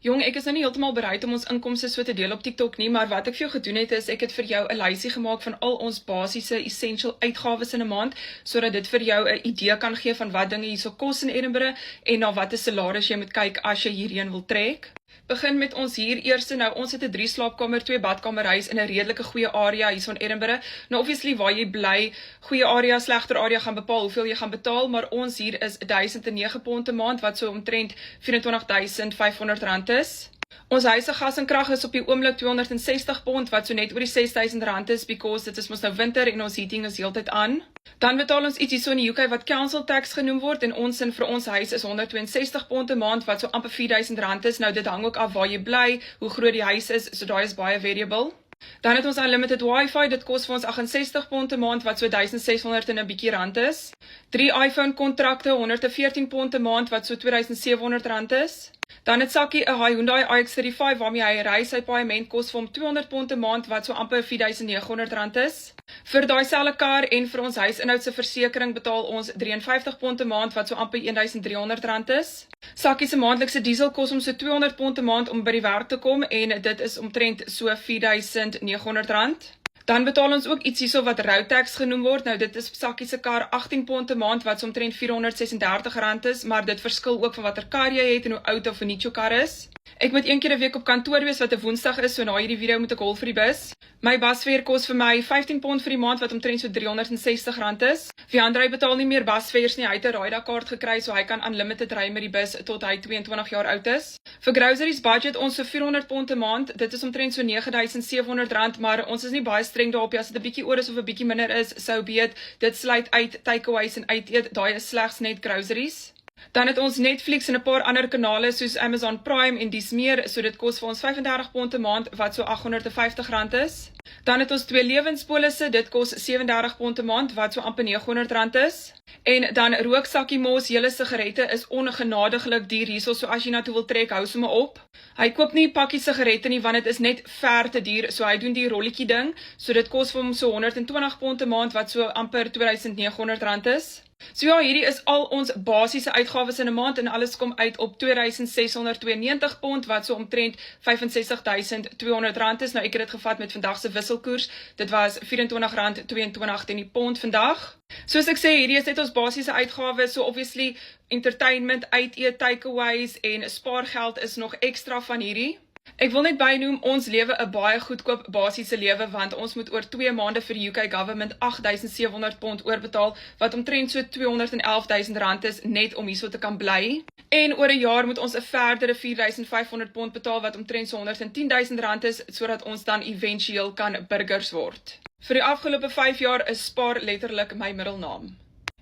Jong, ek is nou nie heeltemal bereid om ons inkomste so te deel op TikTok nie, maar wat ek vir jou gedoen het is, ek het vir jou 'n lysie gemaak van al ons basiese essential uitgawes in 'n maand, sodat dit vir jou 'n idee kan gee van wat dinge hierso kos in Edinburgh en na watter salaris jy moet kyk as jy hierheen wil trek. Begin met ons hier eerste. Nou, ons het 'n 3 slaapkamer, 2 badkamer huis in 'n redelike goeie area hier in Edinburgh. Nou obviously waar jy bly, goeie area, slegter area gaan bepaal hoeveel jy gaan betaal, maar ons hier is £1,009 'n maand wat so omtrent R24,500 is. Ons huis se gas en krag is op die oomblik £260 wat so net oor die R6,000 is, because dit is mos nou winter en ons heating is heeltyd aan. Dan betaal ons ietsie so in die UK wat council tax genoem word en ons sin vir ons huis is £162 'n maand wat so amper R4,000 is. Nou dit hang ook af waar jy bly, hoe groot die huis is, so daai is baie variable. Dan het ons unlimited wifi, dit kos vir ons £68 'n maand wat so R1,600 en 'n bietjie rand is. 3 iPhone kontrakte, £114 'n maand wat so R2,700 is. Dan het Sakkie 'n Hyundai iX35 waarmee hy ry, sy paaiement kos vir hom £200 'n maand wat so amper R4,900 is. Vir daai selfe kar en vir ons huisinhoudse versekering betaal ons £53 'n maand wat so amper R1,300 is. Sakkie se maandelikse diesel kos hom so £200 'n maand om by die werk te kom en dit is omtrent so R4,900. Dan betaal ons ook iets hierso wat road tax genoem word. Nou dit is Sakkie se kar £18 'n maand wat so omtrent R436 is, maar dit verskil ook van watter kar jy het en hoe oud of nuut jou kar is. Ek moet 1 keer 'n week op kantoor wees wat 'n Woensdag is, so na hierdie video moet ek hol vir die bus. My busfare kos vir my £15 vir die maand wat omtrent so R360 is. Viandrey betaal nie meer busfares nie, hy het 'n Ryda kaart gekry so hy kan unlimited ry met die bus tot hy 22 jaar oud is. Vir groceries budget ons so £400 'n maand, dit is omtrent so R9,700, maar ons is nie baie streng daarop as dit 'n bietjie oor is of 'n bietjie minder is, so be it. Dit sluit uit takeaways en uiteet, daai is slegs net groceries. Dan het ons Netflix en 'n paar ander kanale soos Amazon Prime en dis meer, so dit kos vir ons £35 'n maand wat so R850 is. Dan het ons 2 lewenspolisse, dit kos R37 'n maand wat so amper R900 is. En dan rook Sakkie Mos, julle sigarette is ongenadiglik duur hierso, so as jy na toe wil trek, hou sommer op. Hy koop nie pakkie sigarette nie want dit is net ver te duur, so hy doen die rolletjie ding, so dit kos vir hom so £120 'n maand wat so amper R2,900 is. So ja, hierdie is al ons basiese uitgawes in 'n maand en alles kom uit op £2,692 wat so omtrent R65,200 is. Nou ek het dit gevat met vandag se wisselkoers. Dit was R24,22 teen die pond vandag. Soos ek sê, hierdie is net ons basiese uitgawes, so obviously entertainment, uiteet, takeaways en spaargeld is nog ekstra van hierdie. Ek wil net bynoem, ons lewe 'n baie goedkoop basiese lewe want ons moet oor 2 maande vir die UK government £8,700 oorbetaal wat omtrent so R211,000 is net om hierso te kan bly. En oor 'n jaar moet ons 'n verdere £4,500 betaal wat omtrent so R110,000 is sodat ons dan éventueel kan burgers word. Vir die afgelope 5 jaar is spaar letterlik my middelnaam.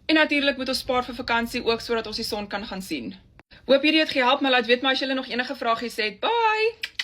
En natuurlik moet ons spaar vir vakansie ook sodat ons die son kan gaan sien. Hoop hierdie het gehelp, maar laat weet maar as julle nog enige vragies het. Bye!